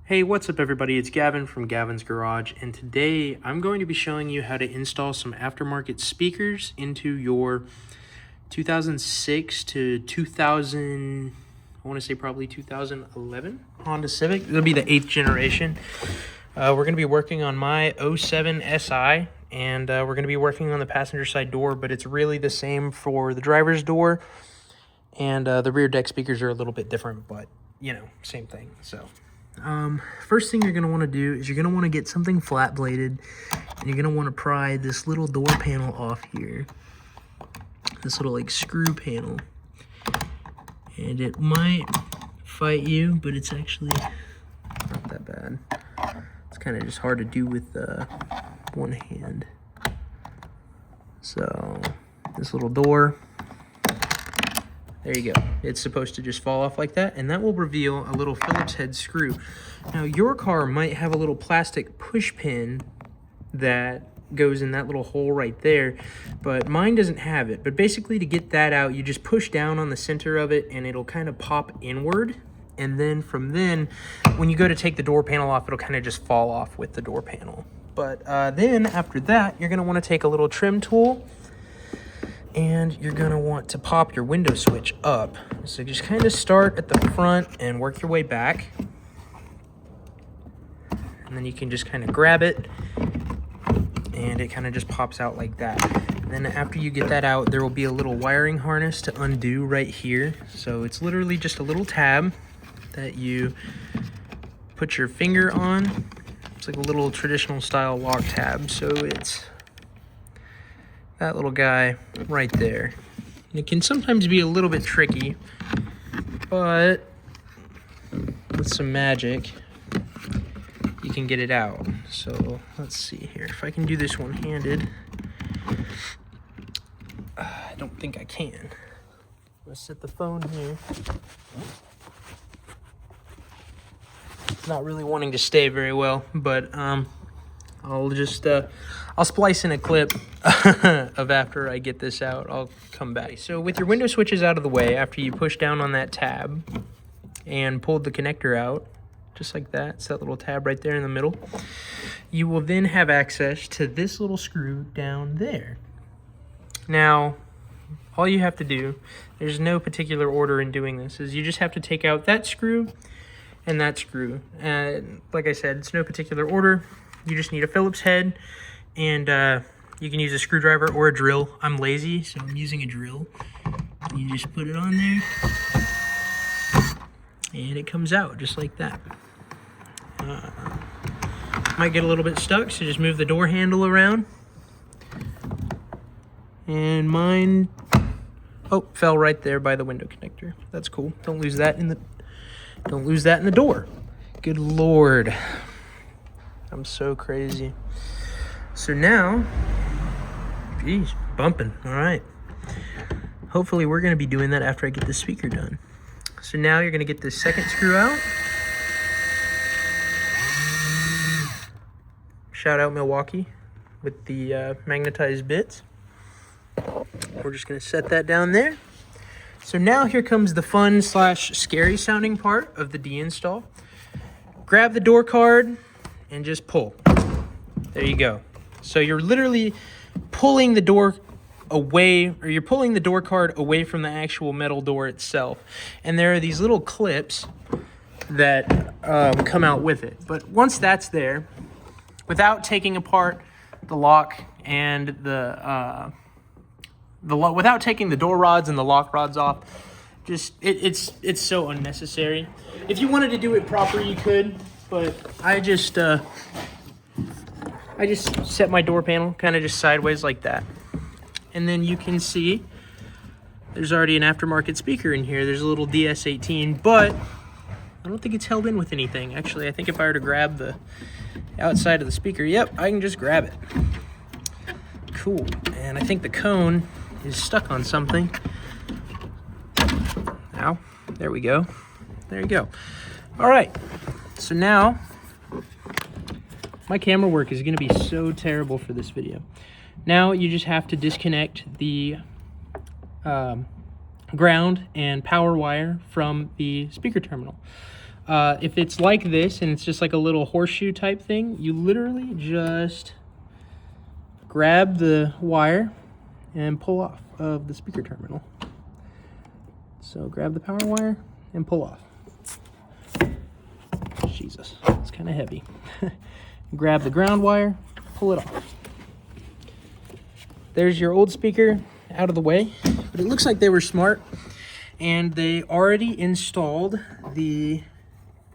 Hey, what's up everybody? It's Gavin from Gavin's Garage, and today I'm going to be showing you how to install some aftermarket speakers into your 2006 to 2000, I want to say probably 2011 Honda Civic. It'll be the 8th generation. We're going to be working on my 07 SI, and we're going to be working on the passenger side door, but it's really the same for the driver's door, and the rear deck speakers are a little bit different, but you know, same thing. So first thing you're going to want to do is you're going to want to get something flat bladed, and you're going to want to pry this little door panel off here, this little like screw panel, and it might fight you, but it's actually not that bad. It's kind of just hard to do with one hand. So this little door, there you go. It's supposed to just fall off like that, and that will reveal a little Phillips head screw. Now, your car might have a little plastic push pin that goes in that little hole right there, but mine doesn't have it. But basically, to get that out, you just push down on the center of it, and it'll kind of pop inward. And then from then, when you go to take the door panel off, it'll kind of just fall off with the door panel. But then after that, you're going to want to take a little trim tool, and you're going to want to pop your window switch up. So just kind of start at the front and work your way back. And then you can just kind of grab it, and it kind of just pops out like that. And then after you get that out, there will be a little wiring harness to undo right here. So it's literally just a little tab that you put your finger on. It's like a little traditional style lock tab. So it's that little guy right there. And it can sometimes be a little bit tricky, but with some magic, you can get it out. So let's see here. If I can do this one-handed, I don't think I can. Let's set the phone here. Not really wanting to stay very well, but I'll just I'll splice in a clip of after I get this out. I'll come back. So with your window switches out of the way, after you push down on that tab and pulled the connector out, just like that, it's that little tab right there in the middle, you will then have access to this little screw down there. Now, all you have to do, there's no particular order in doing this, is you just have to take out that screw and that screw. Like I said, it's no particular order. You just need a Phillips head, and you can use a screwdriver or a drill. I'm lazy, so I'm using a drill. You just put it on there, and it comes out just like that. Might get a little bit stuck, so just move the door handle around. And mine, oh, fell right there by the window connector. That's cool. Don't lose that in the door. Good Lord. I'm so crazy. So now, geez, bumping. All right. Hopefully we're going to be doing that after I get this speaker done. So now you're going to get this second screw out. Shout out Milwaukee with the magnetized bits. We're just going to set that down there. So now here comes the fun / scary sounding part of the deinstall. Grab the door card and just pull. There you go. So you're literally pulling the door away, or you're pulling the door card away from the actual metal door itself. And there are these little clips that come out with it. But once that's there, without taking apart the lock and without taking the door rods and the lock rods off, just it's so unnecessary. If you wanted to do it proper, you could, but I just set my door panel kind of just sideways like that, and then you can see there's already an aftermarket speaker in here. There's a little DS18, but I don't think it's held in with anything. Actually, I think if I were to grab the outside of the speaker, yep, I can just grab it. Cool. And I think the cone is stuck on something. Now, there we go. There you go. All right. So now, my camera work is going to be so terrible for this video. Now you just have to disconnect the ground and power wire from the speaker terminal. If it's like this and it's just like a little horseshoe type thing, you literally just grab the wire and pull off of the speaker terminal. So grab the power wire and pull off. Jesus, it's kind of heavy. Grab the ground wire, pull it off. There's your old speaker out of the way, but it looks like they were smart and they already installed the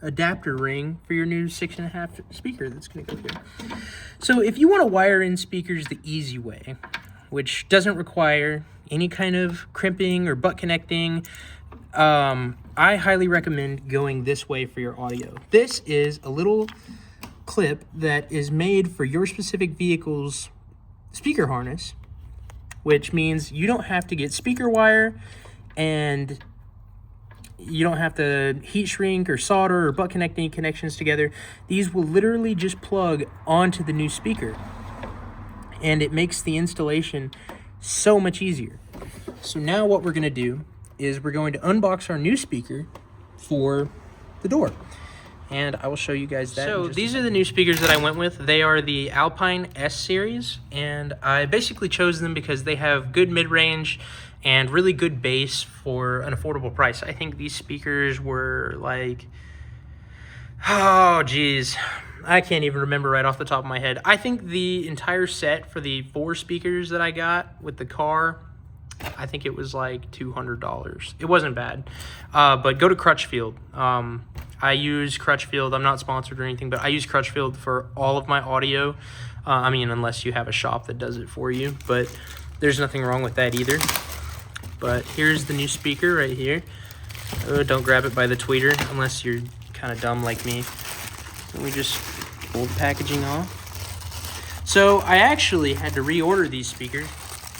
adapter ring for your new 6.5 speaker that's going to go here. So if you want to wire in speakers the easy way, which doesn't require any kind of crimping or butt connecting, I highly recommend going this way for your audio. This is a little clip that is made for your specific vehicle's speaker harness, which means you don't have to get speaker wire and you don't have to heat shrink or solder or butt connect any connections together. These will literally just plug onto the new speaker, and it makes the installation so much easier. So now what we're going to do is we're going to unbox our new speaker for the door, and I will show you guys that. So these are the new speakers that I went with. They are the Alpine S series, and I basically chose them because they have good mid-range and really good bass for an affordable price. I think these speakers were like, oh geez, I can't even remember right off the top of my head. I think the entire set for the 4 speakers that I got with the car, I think it was like $200. It wasn't bad, but go to Crutchfield. I use Crutchfield. I'm not sponsored or anything, but I use Crutchfield for all of my audio. I mean, unless you have a shop that does it for you, but there's nothing wrong with that either. But here's the new speaker right here. Oh, don't grab it by the tweeter unless you're kind of dumb like me. Let me just pull the packaging off. So I actually had to reorder these speakers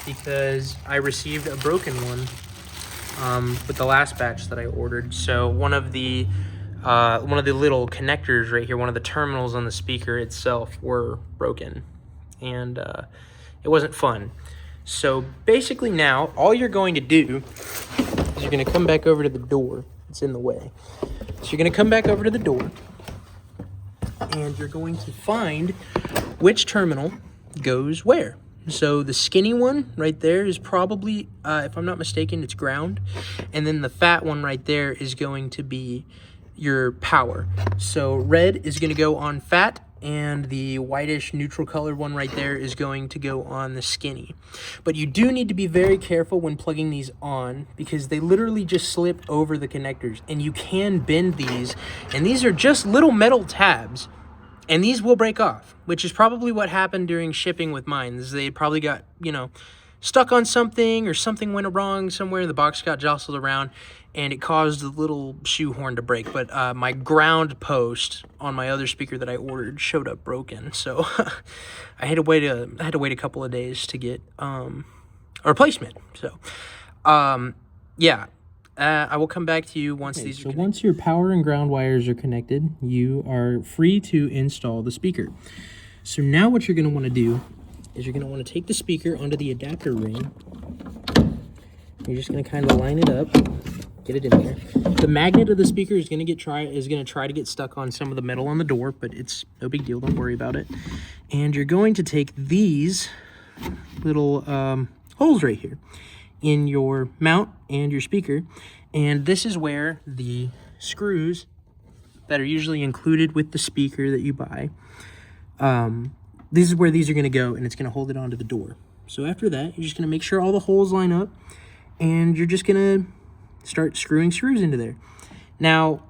because I received a broken one with the last batch that I ordered. So one of the little connectors right here, one of the terminals on the speaker itself were broken, and it wasn't fun. So basically now all you're going to do is you're going to come back over to the door. It's in the way. So you're going to come back over to the door and you're going to find which terminal goes where. So the skinny one right there is probably, if I'm not mistaken, it's ground. And then the fat one right there is going to be your power. So red is going to go on fat, and the whitish neutral colored one right there is going to go on the skinny. But you do need to be very careful when plugging these on because they literally just slip over the connectors, and you can bend these, and these are just little metal tabs, and these will break off, which is probably what happened during shipping with mine. They probably got, stuck on something, or something went wrong somewhere, the box got jostled around, and it caused the little shoehorn to break. But my ground post on my other speaker that I ordered showed up broken, so I had to wait a couple of days to get a replacement. So yeah, I will come back to you once these are connected. So once your power and ground wires are connected, you are free to install the speaker. So now what you're going to want to do is you're going to want to take the speaker onto the adapter ring. You're just going to kind of line it up, get it in there. The magnet of the speaker is going to try to get stuck on some of the metal on the door, but it's no big deal. Don't worry about it. And you're going to take these little holes right here in your mount and your speaker, and this is where the screws that are usually included with the speaker that you buy, this is where these are going to go, and it's going to hold it onto the door. So after that, you're just going to make sure all the holes line up, and you're just going to start screwing screws into there. Now,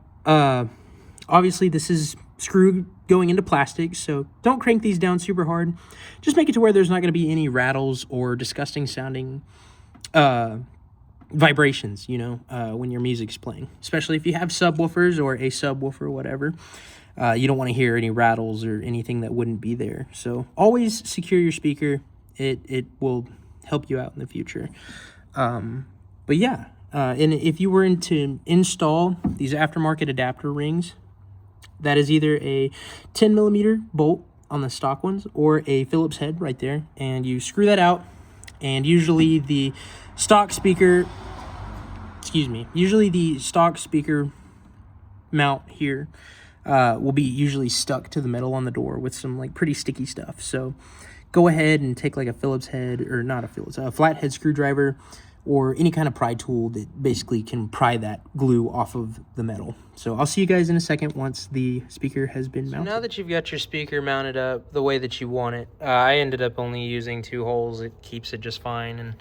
obviously this is screw going into plastic, so don't crank these down super hard. Just make it to where there's not going to be any rattles or disgusting sounding vibrations, when your music's playing. Especially if you have subwoofers or a subwoofer or whatever. You don't want to hear any rattles or anything that wouldn't be there. So always secure your speaker. It will help you out in the future. But yeah, and if you were to install these aftermarket adapter rings, that is either a 10 millimeter bolt on the stock ones or a Phillips head right there, and you screw that out, and usually the stock speaker mount here will be usually stuck to the metal on the door with some like pretty sticky stuff. So go ahead and take like a Phillips head, or not a Phillips, a flathead screwdriver, or any kind of pry tool that basically can pry that glue off of the metal. So I'll see you guys in a second once the speaker has been mounted. So now that you've got your speaker mounted up the way that you want it, I ended up only using 2 holes. It keeps it just fine, and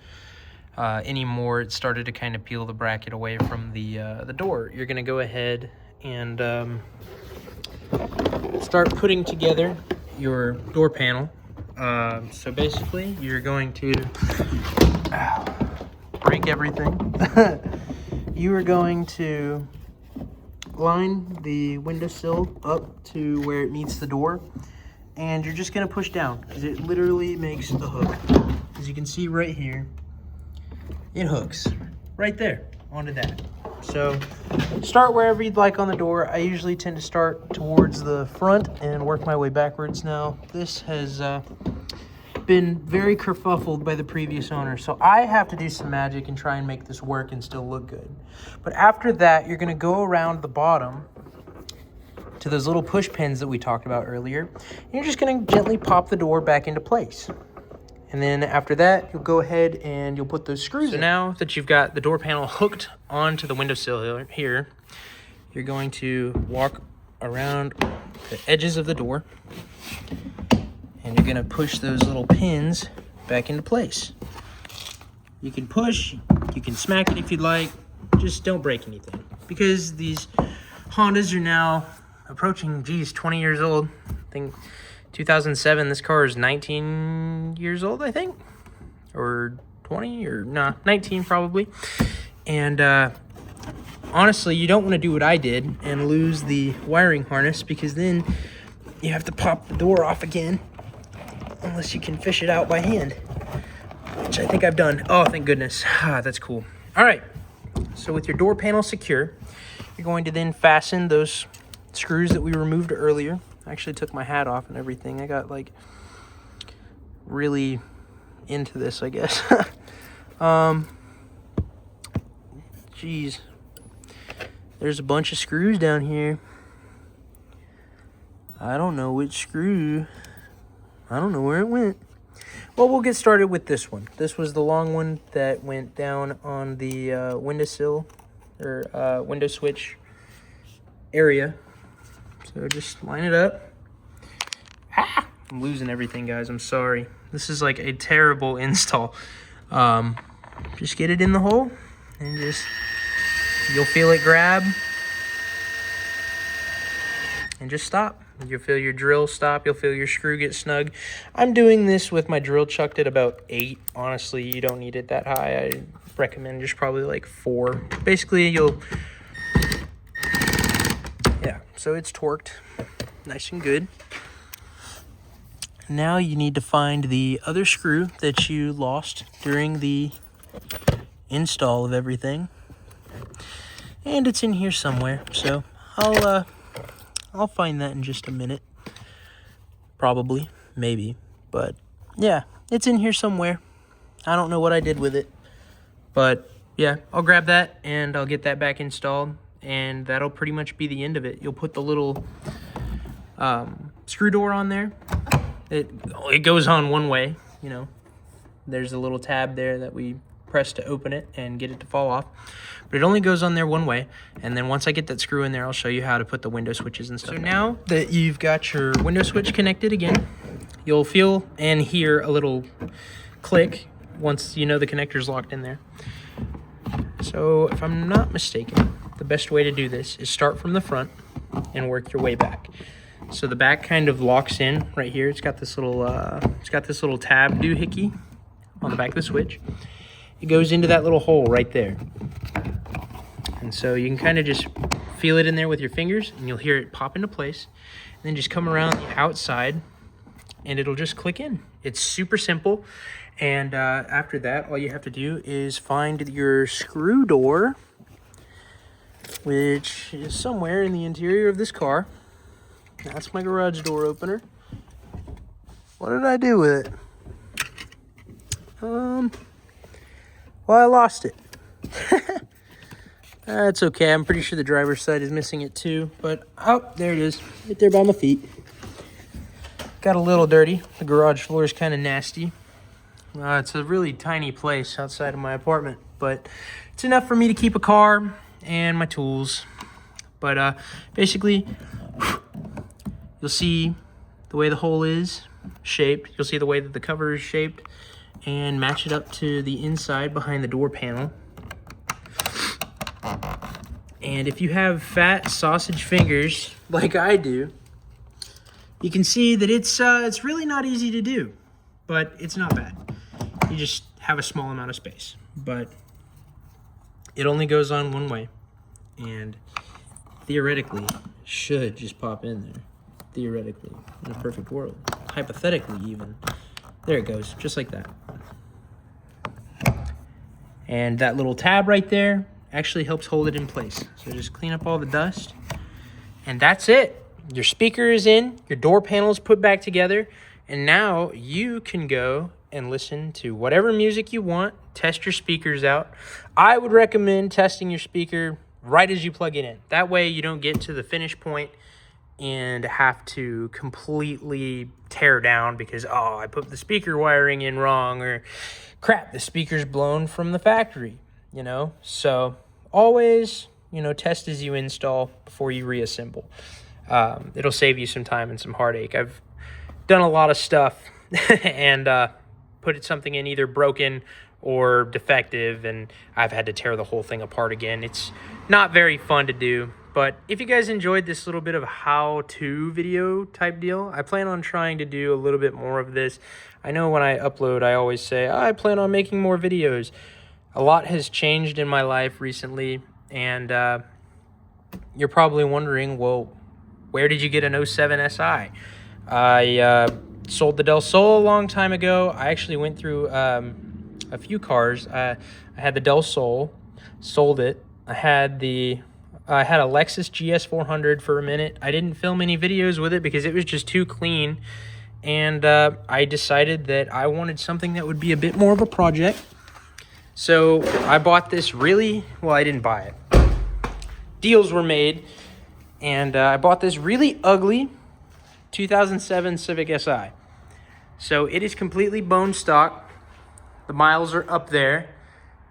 anymore it started to kind of peel the bracket away from the door. You're gonna go ahead and start putting together your door panel. So basically you're going to break everything. You are going to line the windowsill up to where it meets the door, and you're just going to push down because it literally makes the hook. As you can see right here, it hooks right there onto that. So start wherever you'd like on the door. I usually tend to start towards the front and work my way backwards. Now this has been very kerfuffled by the previous owner, so I have to do some magic and try and make this work and still look good. But after that, you're going to go around the bottom to those little push pins that we talked about earlier, and you're just going to gently pop the door back into place. And then after that, you'll go ahead and you'll put those screws in. So now that you've got the door panel hooked onto the windowsill here, you're going to walk around the edges of the door, and you're gonna push those little pins back into place. You can push, you can smack it if you'd like, just don't break anything. Because these Hondas are now approaching, 20 years old. I think 2007, this car is 19 years old, I think. Or 20, or nah, 19 probably. And honestly, you don't want to do what I did and lose the wiring harness, because then you have to pop the door off again, unless you can fish it out by hand, which I think I've done. Oh, thank goodness. That's cool. All right, so with your door panel secure, you're going to then fasten those screws that we removed earlier. I actually took my hat off and everything. I got like really into this, I guess. Geez, there's a bunch of screws down here. I don't know which screw. I don't know where it went. Well, we'll get started with this one. This was the long one that went down on the windowsill, or window switch area. So just line it up. Ah! I'm losing everything, guys. I'm sorry. This is like a terrible install. Just get it in the hole, and just, you'll feel it grab, and just stop. You'll feel your drill stop. You'll feel your screw get snug. I'm doing this with my drill chucked at about 8. Honestly, you don't need it that high. I recommend just probably like 4. Basically, yeah, so it's torqued nice and good. Now you need to find the other screw that you lost during the install of everything. And it's in here somewhere, so I'll find that in just a minute. Probably, maybe, but yeah, it's in here somewhere. I don't know what I did with it, but yeah, I'll grab that and I'll get that back installed, and that'll pretty much be the end of it. You'll put the little screw door on there. It goes on one way, you know. There's a little tab there that we press to open it and get it to fall off, but it only goes on there one way. And then once I get that screw in there, I'll show you how to put the window switches and stuff. So now that you've got your window switch connected again, you'll feel and hear a little click once you know the connector's locked in there. So if I'm not mistaken, the best way to do this is start from the front and work your way back. So the back kind of locks in right here. It's got this little tab doohickey on the back of the switch. It goes into that little hole right there. And so you can kind of just feel it in there with your fingers, and you'll hear it pop into place. And then just come around the outside, and it'll just click in. It's super simple. And after that, all you have to do is find your screw door, which is somewhere in the interior of this car. That's my garage door opener. What did I do with it? Well, I lost it. That's okay. I'm pretty sure the driver's side is missing it too. But, oh, there it is. Right there by my feet. Got a little dirty. The garage floor is kind of nasty. It's a really tiny place outside of my apartment. But it's enough for me to keep a car and my tools. But basically, you'll see the way the hole is shaped. You'll see the way that the cover is shaped. And match it up to the inside behind the door panel. And if you have fat sausage fingers like I do, you can see that it's really not easy to do, but it's not bad. You just have a small amount of space, but it only goes on one way, and theoretically should just pop in there. Theoretically, in a perfect world, hypothetically even. There it goes, just like that. And that little tab right there actually helps hold it in place. So just clean up all the dust, and that's it. Your speaker is in, your door panel is put back together, and now you can go and listen to whatever music you want, test your speakers out. I would recommend testing your speaker right as you plug it in. That way you don't get to the finish point and have to completely tear down because, oh, I put the speaker wiring in wrong, or crap, the speaker's blown from the factory, you know? So always, test as you install before you reassemble. It'll save you some time and some heartache. I've done a lot of stuff and put something in either broken or defective, and I've had to tear the whole thing apart again. It's not very fun to do, but if you guys enjoyed this little bit of a how-to video type deal, I plan on trying to do a little bit more of this. I know when I upload, I always say, I plan on making more videos. A lot has changed in my life recently, and you're probably wondering, well, where did you get an 07 SI? I sold the Del Sol a long time ago. I actually went through a few cars. I had the Del Sol, sold it. I had a Lexus GS 400 for a minute. I didn't film any videos with it because it was just too clean. And I decided that I wanted something that would be a bit more of a project. So I bought this I didn't buy it. Deals were made. And I bought this really ugly 2007 Civic Si. So it is completely bone stock. The miles are up there.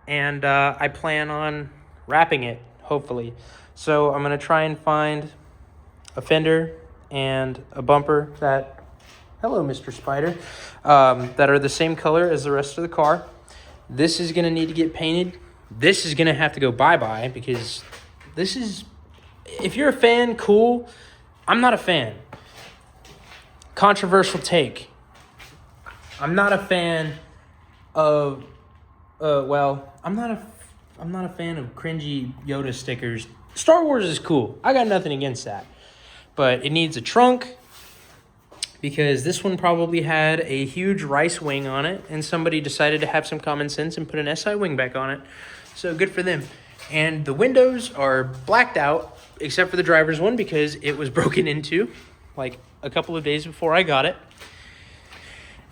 And I plan on wrapping it, hopefully. So I'm going to try and find a fender and a bumper that, hello, Mr. Spider, that are the same color as the rest of the car. This is going to need to get painted. This is going to have to go bye-bye because this is... If you're a fan, cool. I'm not a fan. Controversial take. I'm not a fan of, I'm not a fan of cringy Yoda stickers. Star Wars is cool. I got nothing against that. But it needs a trunk because this one probably had a huge rice wing on it, and somebody decided to have some common sense and put an SI wing back on it. So good for them. And the windows are blacked out, except for the driver's one because it was broken into like a couple of days before I got it.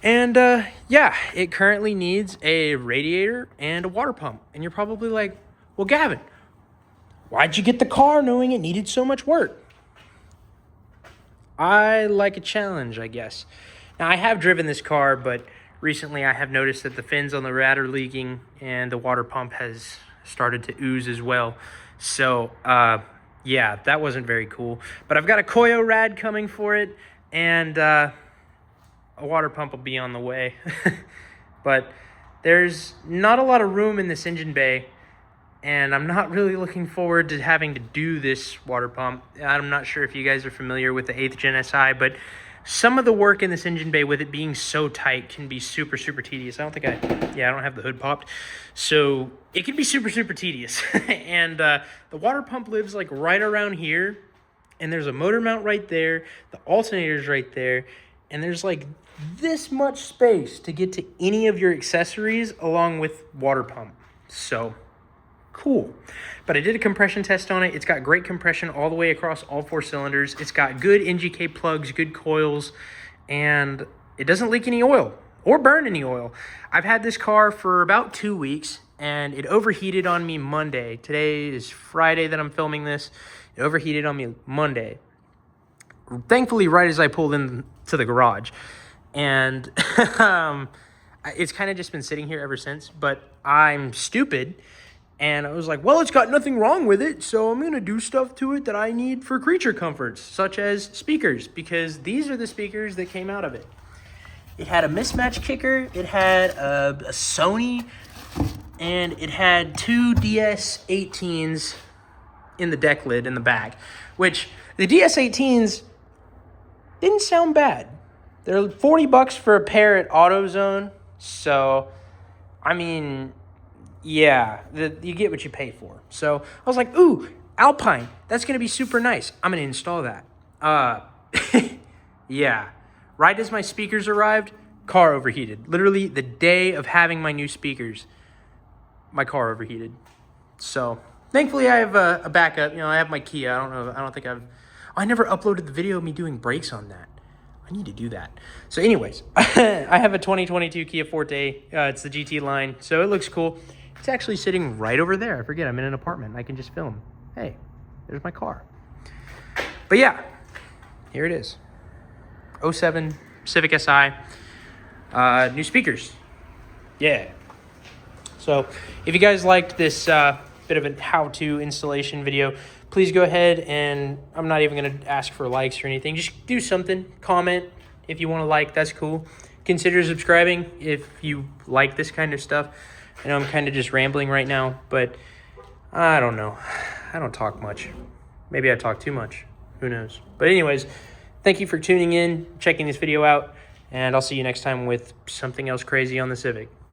And it currently needs a radiator and a water pump. And you're probably like, well, Gavin, why'd you get the car knowing it needed so much work? I like a challenge, I guess. Now, I have driven this car, but recently I have noticed that the fins on the rad are leaking and the water pump has started to ooze as well. So, that wasn't very cool. But I've got a Koyo rad coming for it, and a water pump will be on the way. But there's not a lot of room in this engine bay, and I'm not really looking forward to having to do this water pump. I'm not sure if you guys are familiar with the 8th Gen SI, but some of the work in this engine bay with it being so tight can be super, super tedious. I don't have the hood popped. So it can be super, super tedious. And the water pump lives like right around here. And there's a motor mount right there. The alternator's right there. And there's like this much space to get to any of your accessories along with water pump. So cool. But I did a compression test on it. It's got great compression all the way across all 4 cylinders. It's got good NGK plugs, good coils, and it doesn't leak any oil or burn any oil. I've had this car for about 2 weeks, and it overheated on me Monday. Today is Friday that I'm filming this. It overheated on me Monday. Thankfully, right as I pulled into the garage. And it's kind of just been sitting here ever since, but I'm stupid. And I was like, well, it's got nothing wrong with it, so I'm going to do stuff to it that I need for creature comforts, such as speakers, because these are the speakers that came out of it. It had a mismatch kicker, it had a Sony, and it had two DS18s in the deck lid in the back, which the DS18s didn't sound bad. They're $40 for a pair at AutoZone, so, I mean, yeah, you get what you pay for. So I was like, ooh, Alpine, that's going to be super nice. I'm going to install that. Yeah. Right as my speakers arrived, car overheated. Literally the day of having my new speakers, my car overheated. So thankfully I have a backup. You know, I have my Kia. I never uploaded the video of me doing brakes on that. I need to do that. So anyways, I have a 2022 Kia Forte. It's the GT line, so it looks cool. It's actually sitting right over there. I forget, I'm in an apartment. I can just film. Hey, there's my car. But yeah, here it is. 07 Civic Si. New speakers. Yeah. So if you guys liked this bit of a how-to installation video, please go ahead and I'm not even going to ask for likes or anything. Just do something. Comment if you want to like. That's cool. Consider subscribing if you like this kind of stuff. I know I'm kind of just rambling right now, but I don't know. I don't talk much. Maybe I talk too much. Who knows? But anyways, thank you for tuning in, checking this video out, and I'll see you next time with something else crazy on the Civic.